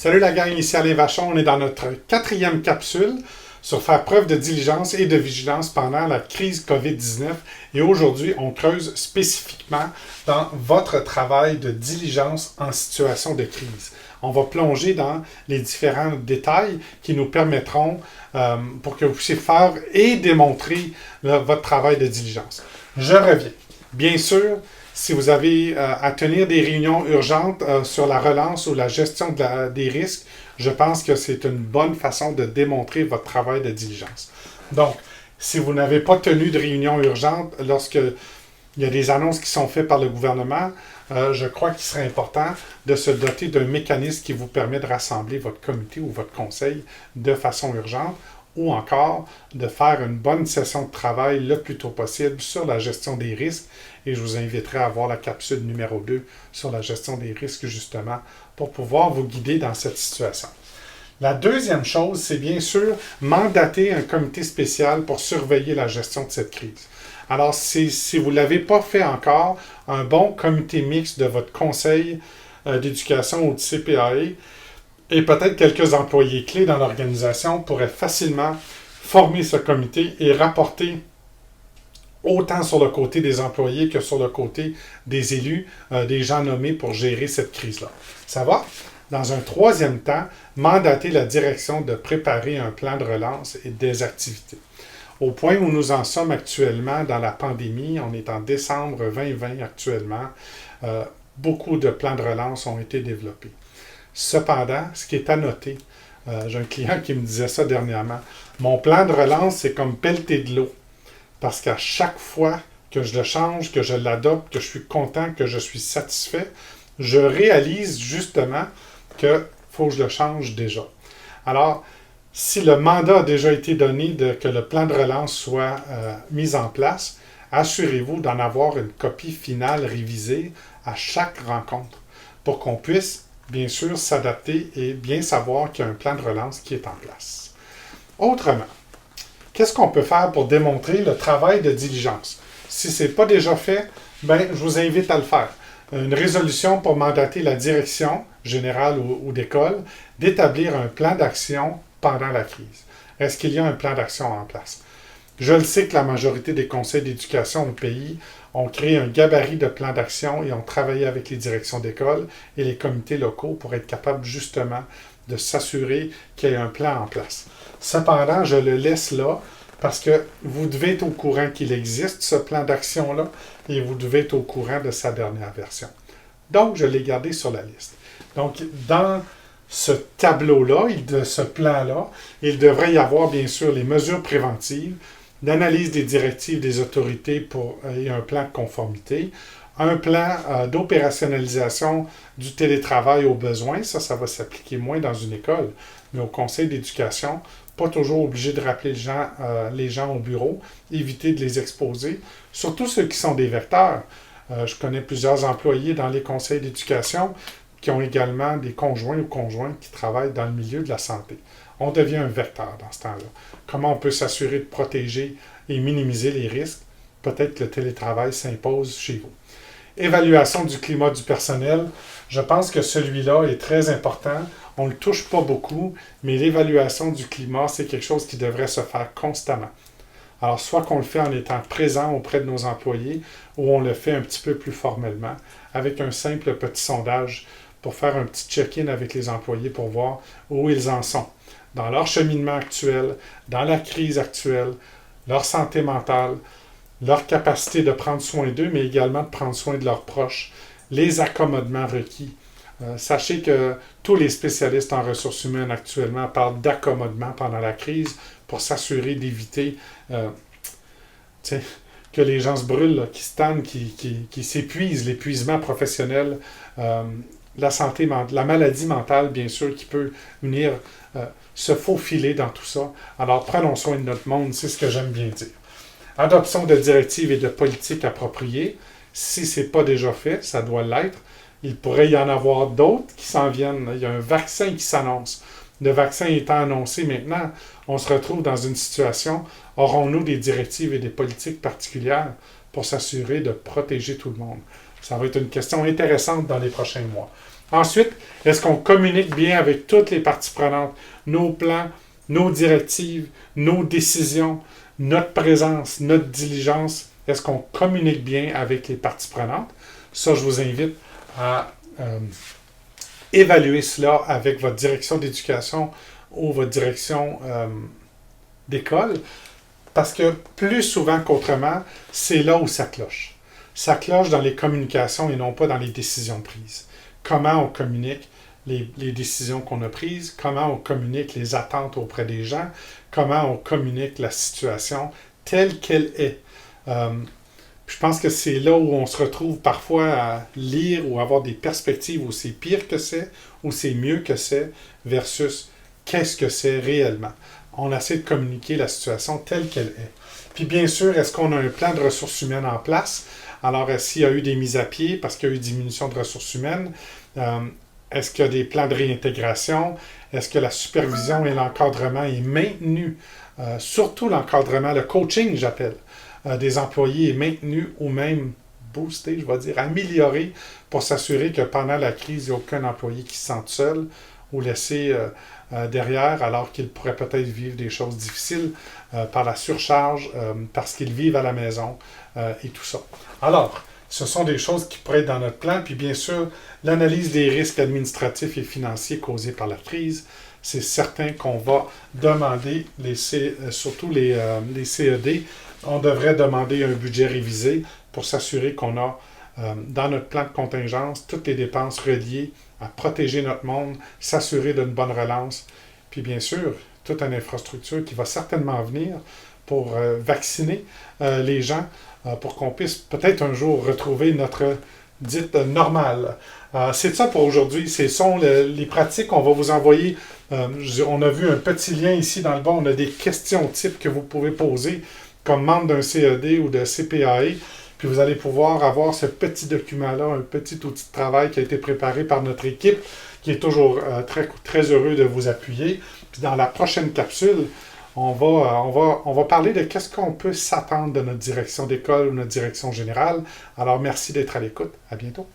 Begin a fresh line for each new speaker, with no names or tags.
Salut la gang, ici Alain Vachon. On est dans notre 4e capsule sur faire preuve de diligence et de vigilance pendant la crise COVID-19. Et aujourd'hui, on creuse spécifiquement dans votre travail de diligence en situation de crise. On va plonger dans les différents détails qui nous permettront pour que vous puissiez faire et démontrer votre travail de diligence. Je reviens. Bien sûr, si vous avez à tenir des réunions urgentes sur la relance ou la gestion des risques, je pense que c'est une bonne façon de démontrer votre travail de diligence. Donc, si vous n'avez pas tenu de réunion urgente lorsqu'il y a des annonces qui sont faites par le gouvernement, je crois qu'il serait important de se doter d'un mécanisme qui vous permet de rassembler votre comité ou votre conseil de façon urgente, ou encore de faire une bonne session de travail le plus tôt possible sur la gestion des risques. Et je vous inviterai à voir la capsule numéro 2 sur la gestion des risques, justement, pour pouvoir vous guider dans cette situation. La deuxième chose, c'est bien sûr mandater un comité spécial pour surveiller la gestion de cette crise. Alors, si vous ne l'avez pas fait encore, un bon comité mixte de votre conseil d'éducation ou de CPAE et peut-être quelques employés clés dans l'organisation pourraient facilement former ce comité et rapporter autant sur le côté des employés que sur le côté des élus, des gens nommés pour gérer cette crise-là. Ça va? Dans un troisième temps, mandater la direction de préparer un plan de relance et des activités. Au point où nous en sommes actuellement dans la pandémie, on est en décembre 2020 actuellement, beaucoup de plans de relance ont été développés. Cependant, ce qui est à noter, j'ai un client qui me disait ça dernièrement, mon plan de relance, c'est comme pelleter de l'eau. Parce qu'à chaque fois que je le change, que je l'adopte, que je suis content, que je suis satisfait, je réalise justement qu'il faut que je le change déjà. Alors, si le mandat a déjà été donné que le plan de relance soit mis en place, assurez-vous d'en avoir une copie finale révisée à chaque rencontre pour qu'on puisse bien sûr s'adapter et bien savoir qu'il y a un plan de relance qui est en place. Autrement, qu'est-ce qu'on peut faire pour démontrer le travail de diligence? Si ce n'est pas déjà fait, je vous invite à le faire. Une résolution pour mandater la direction générale ou d'école d'établir un plan d'action pendant la crise. Est-ce qu'il y a un plan d'action en place? Je le sais que la majorité des conseils d'éducation au pays ont créé un gabarit de plans d'action et ont travaillé avec les directions d'école et les comités locaux pour être capables justement de s'assurer qu'il y ait un plan en place. Cependant, je le laisse là parce que vous devez être au courant qu'il existe ce plan d'action-là et vous devez être au courant de sa dernière version. Donc, je l'ai gardé sur la liste. Donc, dans ce tableau-là, de ce plan-là, il devrait y avoir bien sûr les mesures préventives, l'analyse des directives des autorités et un plan de conformité, un plan d'opérationnalisation du télétravail aux besoins, ça va s'appliquer moins dans une école, mais au conseil d'éducation, pas toujours obligé de rappeler les gens au bureau, éviter de les exposer, surtout ceux qui sont des vecteurs. Je connais plusieurs employés dans les conseils d'éducation qui ont également des conjoints ou conjointes qui travaillent dans le milieu de la santé. On devient un vecteur dans ce temps-là. Comment on peut s'assurer de protéger et minimiser les risques? Peut-être que le télétravail s'impose chez vous. Évaluation du climat du personnel. Je pense que celui-là est très important. On ne le touche pas beaucoup, mais l'évaluation du climat, c'est quelque chose qui devrait se faire constamment. Alors, soit qu'on le fait en étant présent auprès de nos employés, ou on le fait un petit peu plus formellement, avec un simple petit sondage pour faire un petit check-in avec les employés pour voir où ils en sont, dans leur cheminement actuel, dans la crise actuelle, leur santé mentale, leur capacité de prendre soin d'eux, mais également de prendre soin de leurs proches, les accommodements requis. Sachez que tous les spécialistes en ressources humaines actuellement parlent d'accommodement pendant la crise pour s'assurer d'éviter que les gens se brûlent, qui se tannent, qui s'épuisent, l'épuisement professionnel, la maladie mentale, bien sûr, qui peut venir se faufiler dans tout ça. Alors, prenons soin de notre monde, c'est ce que j'aime bien dire. Adoption de directives et de politiques appropriées. Si ce n'est pas déjà fait, ça doit l'être. Il pourrait y en avoir d'autres qui s'en viennent. Il y a un vaccin qui s'annonce. Le vaccin étant annoncé maintenant, on se retrouve dans une situation, aurons-nous des directives et des politiques particulières pour s'assurer de protéger tout le monde? Ça va être une question intéressante dans les prochains mois. Ensuite, est-ce qu'on communique bien avec toutes les parties prenantes? Nos plans, nos directives, nos décisions, notre présence, notre diligence. Est-ce qu'on communique bien avec les parties prenantes? Ça, je vous invite à évaluer cela avec votre direction d'éducation ou votre direction d'école. Parce que plus souvent qu'autrement, c'est là où ça cloche. Ça cloche dans les communications et non pas dans les décisions prises. Comment on communique les décisions qu'on a prises, comment on communique les attentes auprès des gens, comment on communique la situation telle qu'elle est. Je pense que c'est là où on se retrouve parfois à lire ou avoir des perspectives où c'est pire que c'est, ou c'est mieux que c'est, versus qu'est-ce que c'est réellement. On essaie de communiquer la situation telle qu'elle est. Puis bien sûr, est-ce qu'on a un plan de ressources humaines en place? Alors, s'il y a eu des mises à pied parce qu'il y a eu diminution de ressources humaines, est-ce qu'il y a des plans de réintégration? Est-ce que la supervision et l'encadrement est maintenu? Surtout l'encadrement, le coaching, j'appelle, des employés est maintenu ou même boosté, je vais dire, amélioré pour s'assurer que pendant la crise, il n'y a aucun employé qui se sente seul ou laissé derrière alors qu'ils pourraient peut-être vivre des choses difficiles par la surcharge, parce qu'ils vivent à la maison et tout ça. Alors, ce sont des choses qui pourraient être dans notre plan. Puis bien sûr, l'analyse des risques administratifs et financiers causés par la crise. C'est certain qu'on va demander, surtout les CED, on devrait demander un budget révisé pour s'assurer qu'on a dans notre plan de contingence toutes les dépenses reliées à protéger notre monde, s'assurer d'une bonne relance. Puis bien sûr, toute une infrastructure qui va certainement venir pour vacciner les gens, pour qu'on puisse peut-être un jour retrouver notre dite normale. C'est ça pour aujourd'hui. Ce sont les pratiques. On va vous envoyer, on a vu un petit lien ici dans le bas, on a des questions types que vous pouvez poser comme membre d'un CED ou de CPAE. Puis vous allez pouvoir avoir ce petit document-là, un petit outil de travail qui a été préparé par notre équipe, qui est toujours très, très heureux de vous appuyer. Puis dans la prochaine capsule, on va parler de qu'est-ce qu'on peut s'attendre de notre direction d'école ou notre direction générale. Alors merci d'être à l'écoute. À bientôt.